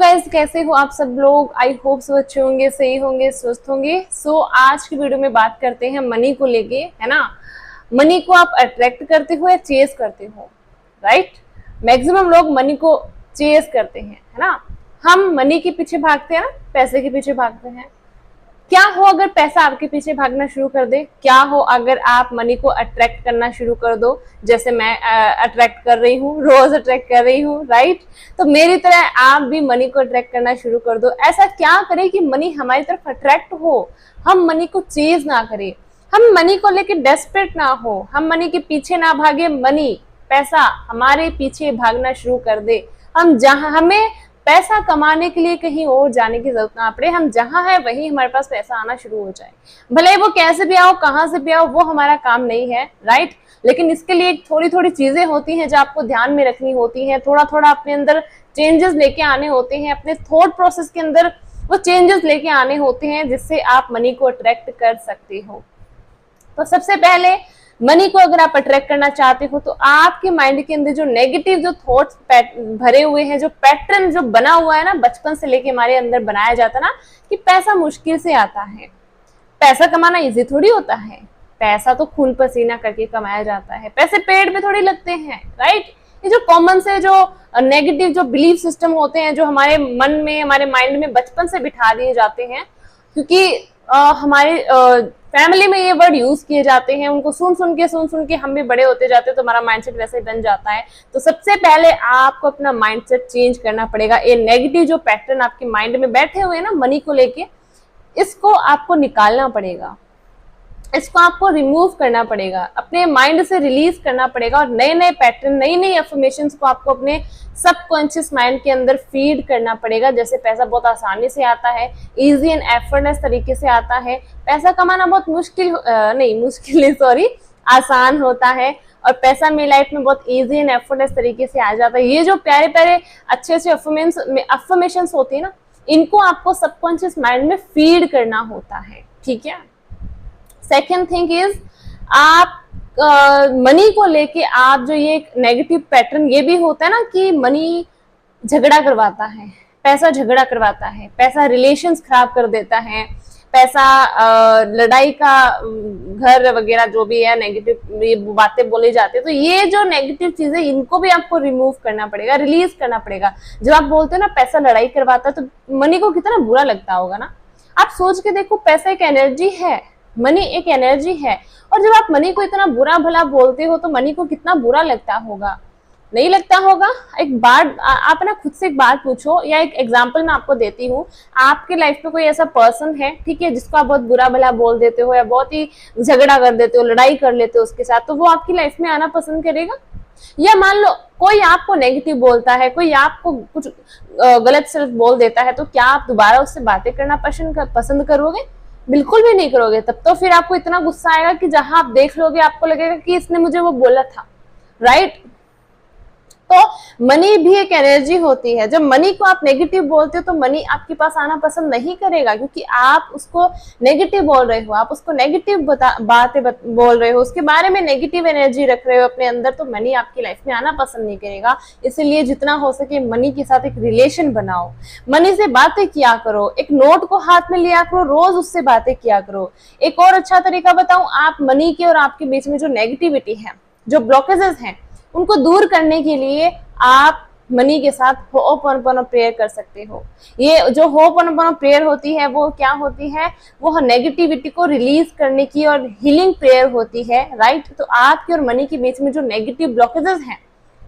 Guys, कैसे हो आप सब लोग। आई होप सब अच्छे होंगे, सही होंगे, स्वस्थ होंगे। आज की वीडियो में बात करते हैं मनी को लेके, है ना। मनी को आप अट्रैक्ट करते हो या चेस करते हो, राइट। मैक्सिमम लोग मनी को चेस करते हैं, है ना। हम मनी के पीछे भागते हैं ना, पैसे के पीछे भागते हैं। क्या हो अगर पैसा आपके पीछे भागना शुरू कर दे? क्या हो अगर आप मनी को अट्रैक्ट करना शुरू कर दो, जैसे मैं अट्रैक्ट कर रही हूँ, रोज अट्रैक्ट कर रही हूँ, राइट। तो मेरी तरह आप भी मनी को अट्रैक्ट करना शुरू कर दो। ऐसा क्या करें कि मनी हमारी तरफ अट्रैक्ट हो, हम मनी को चेज ना करें, हम मनी को लेके डेस्परेट ना हो, हम मनी के पीछे ना भागे, मनी पैसा हमारे पीछे भागना शुरू कर दे। हम जहां हमें पैसा कमाने के लिए कहीं और जाने की जरूरत ना पड़े, हम जहां है वहीं हमारे पास पैसा आना शुरू हो जाए। भले वो कैसे भी आओ, कहां से भी आओ, वो हमारा काम नहीं है, राइट। लेकिन इसके लिए थोड़ी थोड़ी चीजें होती हैं जो आपको ध्यान में रखनी होती है। थोड़ा थोड़ा अपने अंदर चेंजेस लेके आने होते हैं, अपने थॉट प्रोसेस के अंदर वो चेंजेस लेके आने होते हैं, जिससे आप मनी को अट्रैक्ट कर सकते हो। तो सबसे पहले मनी को अगर आप अट्रैक्ट करना चाहते हो तो आपके माइंड के अंदर जो नेगेटिव जो थॉट्स भरे हुए हैं, जो पैटर्न जो बना हुआ है ना, बचपन से लेके हमारे अंदर बनाया जाता ना कि पैसा मुश्किल से आता है, पैसा कमाना इजी थोड़ी होता है, पैसा तो खून पसीना करके कमाया जाता है, पैसे पेड़ पे थोड़ी लगते हैं, राइट। ये जो कॉमन से जो नेगेटिव जो बिलीफ सिस्टम होते हैं, जो हमारे मन में, हमारे माइंड में बचपन से बिठा दिए जाते हैं, क्योंकि हमारे फैमिली में ये वर्ड यूज किए जाते हैं, उनको सुन सुन के हम भी बड़े होते जाते हैं, तो हमारा माइंडसेट वैसे ही बन जाता है। तो सबसे पहले आपको अपना माइंडसेट चेंज करना पड़ेगा। ये नेगेटिव जो पैटर्न आपके माइंड में बैठे हुए हैं ना मनी को लेके, इसको आपको निकालना पड़ेगा, इसको आपको रिमूव करना पड़ेगा, अपने माइंड से रिलीज करना पड़ेगा, और नए नए पैटर्न, नई नई अफर्मेशंस को आपको अपने सबकॉन्शियस माइंड के अंदर फीड करना पड़ेगा। जैसे पैसा बहुत आसानी से आता है, इजी एंड एफर्टलेस तरीके से आता है। पैसा कमाना बहुत आसान होता है, और पैसा मेरी लाइफ में बहुत इजी एंड एफर्टलेस तरीके से आ जाता है। ये जो प्यारे प्यारे अच्छे अच्छे अफर्मेशंस होती है ना, इनको आपको सबकॉन्शियस माइंड में फीड करना होता है, ठीक है। सेकेंड थिंग इज, आप मनी को लेके आप जो ये नेगेटिव पैटर्न ये भी होता है ना कि मनी झगड़ा करवाता है, पैसा झगड़ा करवाता है, पैसा रिलेशंस खराब कर देता है, पैसा लड़ाई का घर वगैरह जो भी है नेगेटिव ये बातें बोले जाते हैं। तो ये जो नेगेटिव चीजें, इनको भी आपको रिमूव करना पड़ेगा, रिलीज करना पड़ेगा। जब आप बोलते हो ना पैसा लड़ाई करवाता है, तो मनी को कितना बुरा लगता होगा ना। आप सोच के देखो, पैसा एक एनर्जी है, मनी एक एनर्जी है, और जब आप मनी को इतना बुरा भला बोलते हो तो मनी को कितना बुरा लगता होगा, नहीं लगता होगा। एक बात आप ना खुद से एक बात पूछो, या एक एग्जांपल मैं आपको देती हूँ। आपके लाइफ में कोई ऐसा पर्सन है, ठीक है, जिसको आप बहुत बुरा भला बोल देते हो, या बहुत ही झगड़ा कर देते हो, लड़ाई कर लेते हो उसके साथ, तो वो आपकी लाइफ में आना पसंद करेगा? या मान लो कोई आपको नेगेटिव बोलता है, कोई आपको कुछ गलत सलत बोल देता है, तो क्या आप दोबारा उससे बातें करना पसंद करोगे? बिल्कुल भी नहीं करोगे। तब तो फिर आपको इतना गुस्सा आएगा कि जहां आप देख लोगे आपको लगेगा कि इसने मुझे वो बोला था, राइट। तो मनी भी एक एनर्जी होती है। जब मनी को आप नेगेटिव बोलते हो तो मनी आपके पास आना पसंद नहीं करेगा, क्योंकि आप उसको नेगेटिव बोल रहे हो, आप उसको नेगेटिव बातें बोल रहे हो, उसके बारे में नेगेटिव एनर्जी रख रहे हो अपने अंदर, तो मनी आपकी लाइफ में आना पसंद नहीं करेगा। इसीलिए जितना हो सके मनी के साथ एक रिलेशन बनाओ, मनी से बातें किया करो, एक नोट को हाथ में लिया करो, रोज उससे बातें किया करो। एक और अच्छा तरीका बताऊं, आप मनी के और आपके बीच में जो नेगेटिविटी है, जो ब्लॉकेजेस हैं, उनको दूर करने के लिए आप मनी के साथ होपोनोपोनो प्रेयर कर सकते हो। ये जो होपोनोपोनो प्रेयर होती है वो क्या होती है? वो नेगेटिविटी को रिलीज करने की और हीलिंग प्रेयर होती है, राइट। तो आपके और मनी के बीच में जो नेगेटिव ब्लॉकेजेस हैं,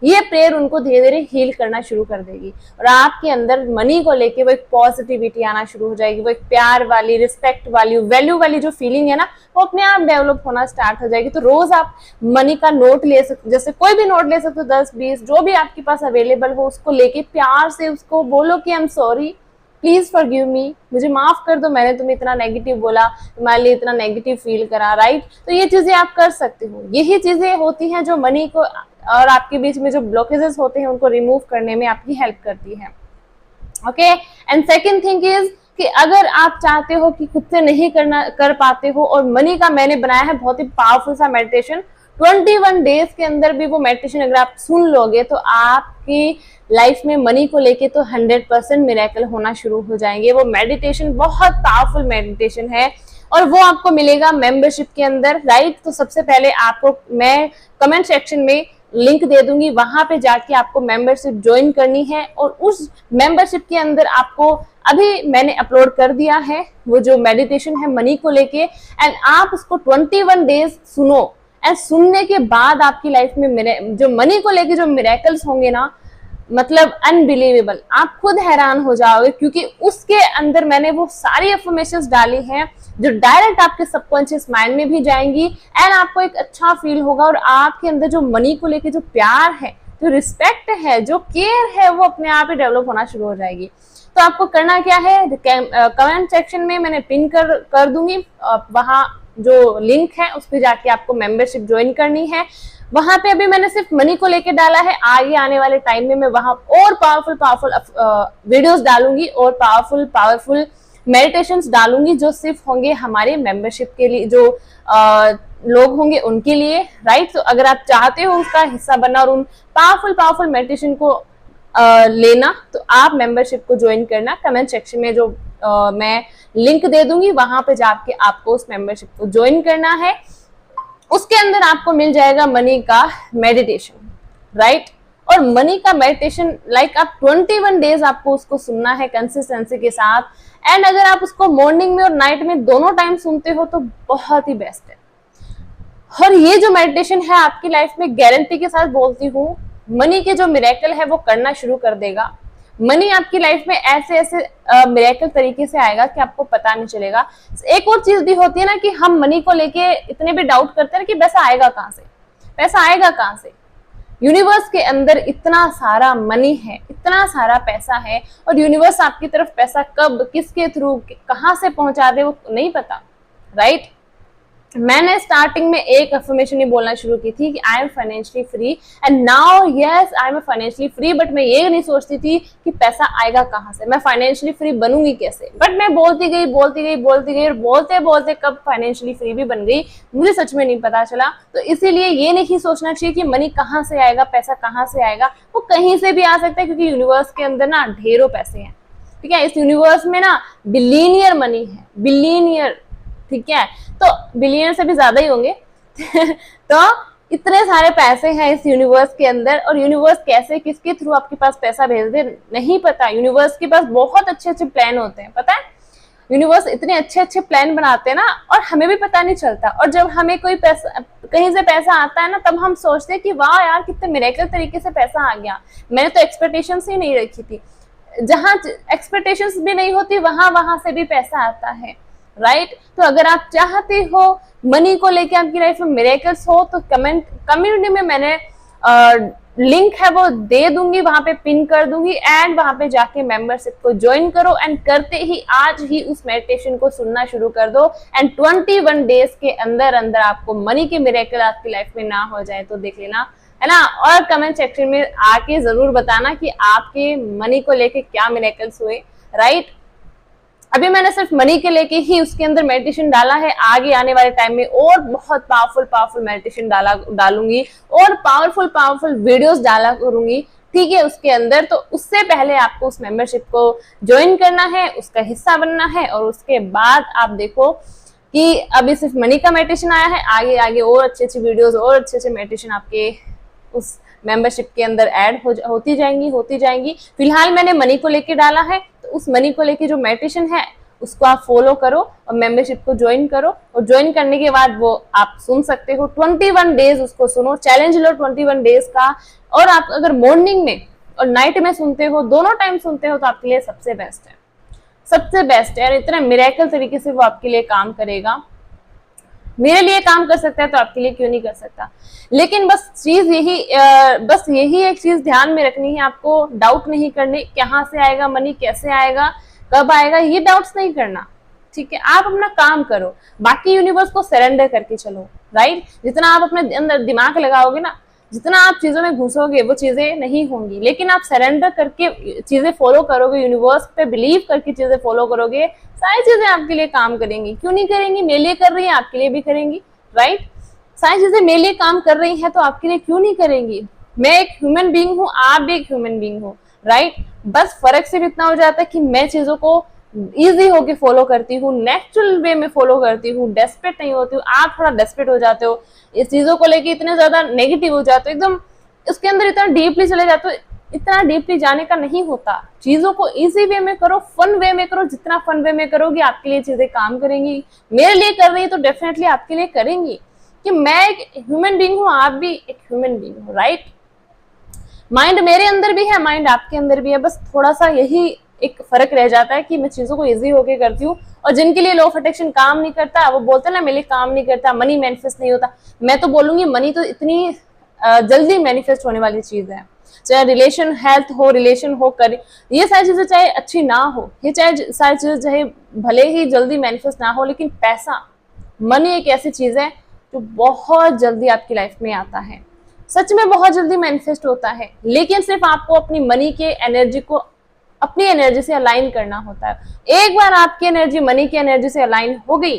ये प्रेयर उनको धीरे धीरे हील करना शुरू कर देगी, और आपके अंदर मनी को लेके वो एक पॉजिटिविटी आना शुरू हो जाएगी। वो एक प्यार वाली, रिस्पेक्ट वाली, वैल्यू वाली जो फीलिंग है ना, वो अपने आप डेवलप होना स्टार्ट हो जाएगी। तो रोज आप मनी का नोट ले सकते, जैसे कोई भी नोट ले सकते हो, 10-20 जो भी आपके पास अवेलेबल हो, उसको लेके प्यार से उसको बोलो कि I am sorry, please forgive me, मुझे माफ कर दो, मैंने तुम्हें इतना नेगेटिव बोला, तुम्हारे लिए इतना नेगेटिव फील करा, राइट। तो ये चीजें आप कर सकते हो। यही चीजें होती हैं जो मनी को और आपके बीच में जो ब्लॉकेजेस होते हैं उनको रिमूव करने में आपकी हेल्प करती है, okay. And second thing is कि अगर आप चाहते हो कि खुद से नहीं कर पाते हो, और मनी का मैंने बनाया है बहुत ही पावरफुल सा मेडिटेशन 21 डेज के अंदर भी वो मेडिटेशन अगर आप सुन लोगे तो आपकी लाइफ में मनी को लेके तो 100% मिरेकल होना शुरू हो जाएंगे। वो मेडिटेशन बहुत पावरफुल मेडिटेशन है और वो आपको मिलेगा मेंबरशिप के अंदर, राइट। तो सबसे पहले आपको मैं कमेंट सेक्शन में लिंक दे दूंगी, वहां पे जाके आपको मेंबरशिप ज्वाइन करनी है और उस मेंबरशिप के अंदर आपको अभी मैंने अपलोड कर दिया है वो जो मेडिटेशन है मनी को लेके, एंड आप उसको 21 डेज सुनो एंड सुनने के बाद आपकी लाइफ में जो मनी को लेके जो मिरेकल्स होंगे ना, मतलब अनबिलीवेबल, आप खुद हैरान हो जाओगे, क्योंकि उसके अंदर मैंने वो सारी अफर्मेशंस डाली हैं जो डायरेक्ट आपके सबकॉन्शियस माइंड में भी जाएंगी एंड आपको एक अच्छा फील होगा और आपके अंदर जो मनी को लेके जो प्यार है, जो रिस्पेक्ट है, जो केयर है, वो अपने आप ही डेवलप होना शुरू हो जाएगी। तो आपको करना क्या है, कमेंट सेक्शन में मैंने पिन कर दूंगी, वहां जो लिंक है उस पर जाके आपको मेंबरशिप ज्वाइन करनी है। वहां पे अभी मैंने सिर्फ मनी को लेके डाला है, आगे आने वाले टाइम में मैं वहां और पावरफुल वीडियोस डालूंगी और पावरफुल मेडिटेशंस डालूंगी जो सिर्फ होंगे हमारे मेंबरशिप के लिए, जो लोग होंगे उनके लिए, राइट। तो अगर आप चाहते हो उसका हिस्सा बनना और उन पावरफुल मेडिटेशन को लेना, तो आप मेंबरशिप को ज्वाइन करना। कमेंट सेक्शन में जो मैं लिंक दे दूंगी वहां पे जाके आपको उस मेंबरशिप को ज्वाइन करना है। उसके अंदर आपको मिल जाएगा मनी का मेडिटेशन, राइट। और मनी का मेडिटेशन लाइक आप 21 डेज आपको उसको सुनना है कंसिस्टेंसी के साथ, एंड अगर आप उसको मॉर्निंग में और नाइट में दोनों टाइम सुनते हो तो बहुत ही बेस्ट है। और ये जो मेडिटेशन है आपकी लाइफ में गारंटी के साथ बोलती हूँ, मनी के जो मिरेकल है वो करना शुरू कर देगा। मनी आपकी लाइफ में ऐसे मिरेकल तरीके से आएगा कि आपको पता नहीं चलेगा। एक और चीज भी होती है ना कि हम मनी को लेके इतने भी डाउट करते हैं कि पैसा आएगा कहाँ से, पैसा आएगा कहाँ से। यूनिवर्स के अंदर इतना सारा मनी है, इतना सारा पैसा है, और यूनिवर्स आपकी तरफ पैसा कब, किसके थ्रू, कहाँ से पहुंचा दे वो नहीं पता, राइट। मैंने स्टार्टिंग में एक अफर्मेशन ही बोलना शुरू की थी कि I am financially free and now yes I am financially free, but मैं ये नहीं सोचती थी कि पैसा आएगा कहाँ से, मैं फाइनेंशियली फ्री बनूंगी कैसे। बट मैं बोलती गई और बोलते कब फाइनेंशियली फ्री भी बन गई मुझे सच में नहीं पता चला। तो इसीलिए ये नहीं सोचना चाहिए कि मनी कहाँ से आएगा, पैसा कहाँ से आएगा, वो कहीं से भी आ सकता है, क्योंकि यूनिवर्स के अंदर ना ढेरों पैसे हैं, ठीक है। इस यूनिवर्स में ना बिलियनियर मनी है, बिलियनियर, ठीक है, तो बिलियन से भी ज्यादा ही होंगे तो इतने सारे पैसे हैं इस यूनिवर्स के अंदर, और यूनिवर्स कैसे किसके थ्रू आपके पास पैसा भेज दे नहीं पता। यूनिवर्स के पास बहुत अच्छे प्लान होते हैं, पता है। यूनिवर्स इतने अच्छे प्लान बनाते हैं ना, और हमें भी पता नहीं चलता। और जब हमें कोई पैसा कहीं से पैसा आता है ना, तब हम सोचते हैं कि वाह यार कितने मिरेकल तरीके से पैसा आ गया, मैंने तो एक्सपेक्टेशंस ही नहीं रखी थी। जहां एक्सपेक्टेशंस भी नहीं होती वहां से भी पैसा आता है, राइट। तो अगर आप चाहते हो मनी को लेके आपकी लाइफ में मिरेकल्स हो, तो कम्युनिटी में मैंने लिंक है वो दे दूंगी, वहां पे पिन कर दूंगी, एंड वहां पे जाके मेंबरशिप को ज्वाइन करो, एंड करते ही आज ही उस मेडिटेशन को सुनना शुरू कर दो, एंड 21 डेज के अंदर आपको मनी के मिरेकल आपकी लाइफ में ना हो जाए तो देख लेना, है ना। और कमेंट सेक्शन में आके जरूर बताना कि आपके मनी को लेके क्या मिरेकल्स हुए, राइट। अभी मैंने सिर्फ मनी के लेके ही उसके अंदर मेडिटेशन डाला है, आगे आने वाले टाइम में और बहुत पावरफुल मेडिटेशन डालूंगी और पावरफुल वीडियोस डाला करूंगी, ठीक है, उसके अंदर। तो उससे पहले आपको उस मेंबरशिप को ज्वाइन करना है, उसका हिस्सा बनना है, और उसके बाद आप देखो कि अभी सिर्फ मनी का मेडिटेशन आया है, आगे और अच्छे वीडियोस और अच्छे मेडिटेशन आपके उस मेंबरशिप के अंदर ऐड होती जाएंगी। फिलहाल मैंने मनी को लेके डाला है, तो उस मनी को लेके जो मेडिटेशन है उसको आप फॉलो करो और मेंबरशिप को ज्वाइन करो, और ज्वाइन करने के बाद वो आप सुन सकते हो। 21 डेज उसको सुनो, चैलेंज लो 21 डेज का। और आप अगर मॉर्निंग में और नाइट में सुनते हो, दोनों टाइम सुनते हो, तो आपके लिए सबसे बेस्ट है। और इतना मिरेकल तरीके से वो आपके लिए काम करेगा। मेरे लिए काम कर सकता है तो आपके लिए क्यों नहीं कर सकता। लेकिन बस यही एक चीज ध्यान में रखनी है, आपको डाउट नहीं करने, कहाँ से आएगा मनी, कैसे आएगा, कब आएगा, ये डाउट्स नहीं करना, ठीक है। आप अपना काम करो, बाकी यूनिवर्स को सरेंडर करके चलो, राइट। जितना आप अपने अंदर दिमाग लगाओगे ना, जितना आप चीजों में घुसोगे वो चीजें नहीं होंगी, लेकिन आप सरेंडर करके चीजें फॉलो करोगे, यूनिवर्स पे बिलीव करके चीजें फॉलो करोगे, सारी चीजें आपके लिए काम करेंगी। क्यों नहीं करेंगी, मेरे लिए कर रही है, आपके लिए भी करेंगी, राइट। सारी चीजें मेरे लिए काम कर रही हैं तो आपके लिए क्यों नहीं करेंगी? मैं एक ह्यूमन बीइंग हूँ, आप भी एक ह्यूमन बीइंग हो, राइट? बस फर्क सिर्फ इतना हो जाता है कि मैं चीजों को इजी होके फॉलो करती हूँ, नेचुरल वे में फॉलो करती हूँ, डेस्परेट नहीं होती हूँ। आप थोड़ा डेस्परेट हो जाते हो, इस चीजों को लेके इतने ज्यादा नेगेटिव हो जाते हो, एकदम उसके अंदर इतना डीपली चले जाते हो। इतना डीपली जाने का नहीं होता, चीजों को इजी वे में करो, फन वे में करो। जितना फन वे में करोगे आपके लिए चीजें काम करेंगी। मेरे लिए कर रही है तो डेफिनेटली आपके लिए करेंगी, कि मैं एक ह्यूमन बीइंग हूँ, आप भी एक ह्यूमन बीइंग हो, राइट? माइंड मेरे अंदर भी है, माइंड आपके अंदर भी है, बस थोड़ा सा यही एक फर्क रह जाता है कि मैं चीजों को इजी होके करती हूँ। और जिनके लिए लॉ ऑफ अट्रैक्शन काम नहीं करता, वो बोलते हैं ना मेरे लिए काम नहीं करता, मनी मैनिफेस्ट नहीं होता। मैं तो बोलूंगी मनी तो इतनी जल्दी मैनिफेस्ट होने वाली चीज है। चाहे रिलेशन हेल्थ हो, रिलेशन हो, कर ये सारी चीजें चाहे अच्छी ना हो, ये चाहे सारी चीजें चाहे भले ही जल्दी मैनिफेस्ट ना हो, लेकिन पैसा, मनी एक ऐसी चीज है जो बहुत जल्दी आपकी लाइफ में आता है, सच में बहुत जल्दी मैनिफेस्ट होता है। लेकिन सिर्फ आपको अपनी मनी के एनर्जी को अपनी एनर्जी से अलाइन करना होता है। एक बार आपकी एनर्जी मनी की एनर्जी से अलाइन हो गई,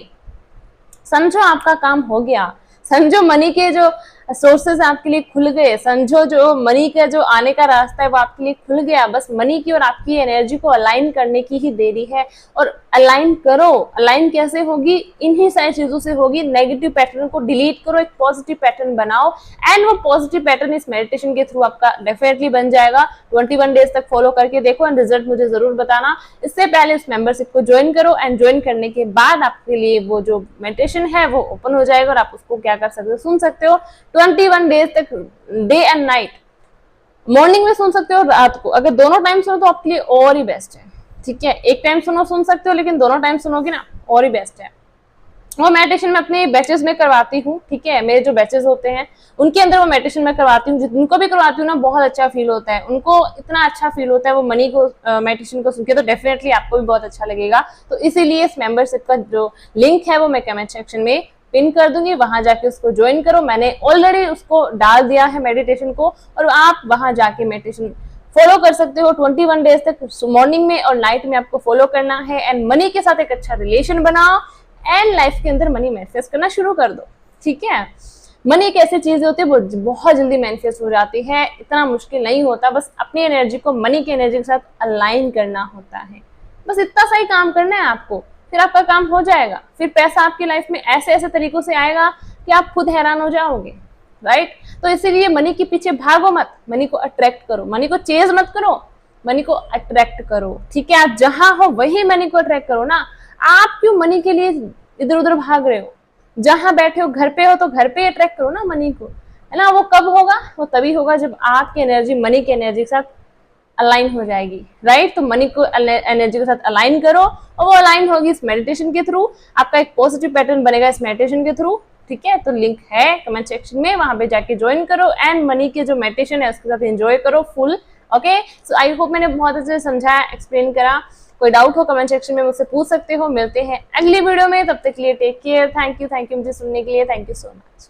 समझो आपका काम हो गया। समझो मनी के जो सोर्सेस आपके लिए खुल गए, समझो जो मनी का जो आने का रास्ता है वो आपके लिए खुल गया। बस मनी की और आपकी एनर्जी को अलाइन करने की ही देरी है। और अलाइन करो। अलाइन कैसे होगी? इन्हीं सारी चीजों से होगी। नेगेटिव पैटर्न को डिलीट करो, एक पॉजिटिव पैटर्न बनाओ, एंड वो पॉजिटिव पैटर्न इस मेडिटेशन के थ्रू आपका डेफिनेटली बन जाएगा। 21 डेज तक फॉलो करके देखो एंड रिजल्ट मुझे जरूर बताना। इससे पहले उस मेंबरशिप को ज्वाइन करो, एंड ज्वाइन करने के बाद आपके लिए वो जो मेडिटेशन है वो ओपन हो जाएगा और आप उसको क्या कर सकते हो, सुन सकते हो 21 डेज तक, डे एंड नाइट। मॉर्निंग में सुन सकते हो, रात को। अगर दोनों टाइम सुनो तो आपके लिए और ही बेस्ट है, ठीक है? एक टाइम सुनो, सुन सकते हो, लेकिन दोनों टाइम सुनोगे ना और ही बेस्ट है। वो मेडिटेशन मैं अपने बैचेस में करवाती हूँ, ठीक है? मेरे जो बैचेस होते हैं उनके अंदर वो मेडिटेशन मैं करवाती हूँ। जिनको भी करवाती हूँ ना, बहुत अच्छा फील होता है उनको, इतना अच्छा फील होता है वो मनी को मेडिटेशन को सुन के। तो डेफिनेटली आपको भी बहुत अच्छा लगेगा। तो इसीलिए इस मेंबरशिप का जो लिंक है वो मैं कमेंट सेक्शन में पिन कर दूंगी, वहां जाके उसको ज्वाइन करो। मैंने ऑलरेडी उसको डाल दिया है मेडिटेशन को, और आप वहां जाके मेडिटेशन फॉलो कर सकते हो 21 डेज तक। मॉर्निंग में और नाइट में आपको फॉलो करना है, एंड मनी के साथ एक अच्छा रिलेशन बनाओ, एंड लाइफ के अंदर मनी मैनिफेस्ट करना शुरू कर दो, ठीक है? मनी एक ऐसी चीज होती है वो बहुत जल्दी मैनिफेस्ट हो जाती है, इतना मुश्किल नहीं होता। बस अपनी एनर्जी को मनी की एनर्जी के साथ अलाइन करना होता है, बस इतना सा ही काम करना है आपको, फिर आपका काम हो जाएगा। फिर पैसा आपकी लाइफ में ऐसे ऐसे तरीकों से आएगा कि आप खुद हैरान हो जाओगे, राइट? तो इसीलिए मनी के पीछे भागो मत, मनी को अट्रैक्ट करो, मनी को चेज मत करो, मनी को अट्रैक्ट करो, ठीक है? आप जहां हो वही मनी को अट्रैक्ट करो ना। आप क्यों मनी के लिए इधर उधर भाग रहे हो? जहां बैठे हो, घर पे हो, तो घर पे अट्रैक्ट करो ना मनी को, है ना? वो कब होगा? वो तभी होगा जब आपकी एनर्जी मनी की एनर्जी के साथ अलाइन हो जाएगी, राइट? तो मनी को एनर्जी के साथ अलाइन करो, और वो अलाइन होगी इस मेडिटेशन के थ्रू। आपका एक पॉजिटिव पैटर्न बनेगा इस मेडिटेशन के थ्रू, ठीक है? तो लिंक है कमेंट सेक्शन में, वहां पे जाके ज्वाइन करो, एंड मनी के जो मेडिटेशन है उसके साथ एंजॉय करो full. Okay, so I hope मैंने बहुत अच्छे से समझाया, एक्सप्लेन करा। कोई डाउट हो कमेंट सेक्शन में मुझसे पूछ सकते हो। मिलते हैं अगली वीडियो में, तब तक के लिए टेक केयर। थैंक यू मुझे सुनने के लिए। Thank you so much.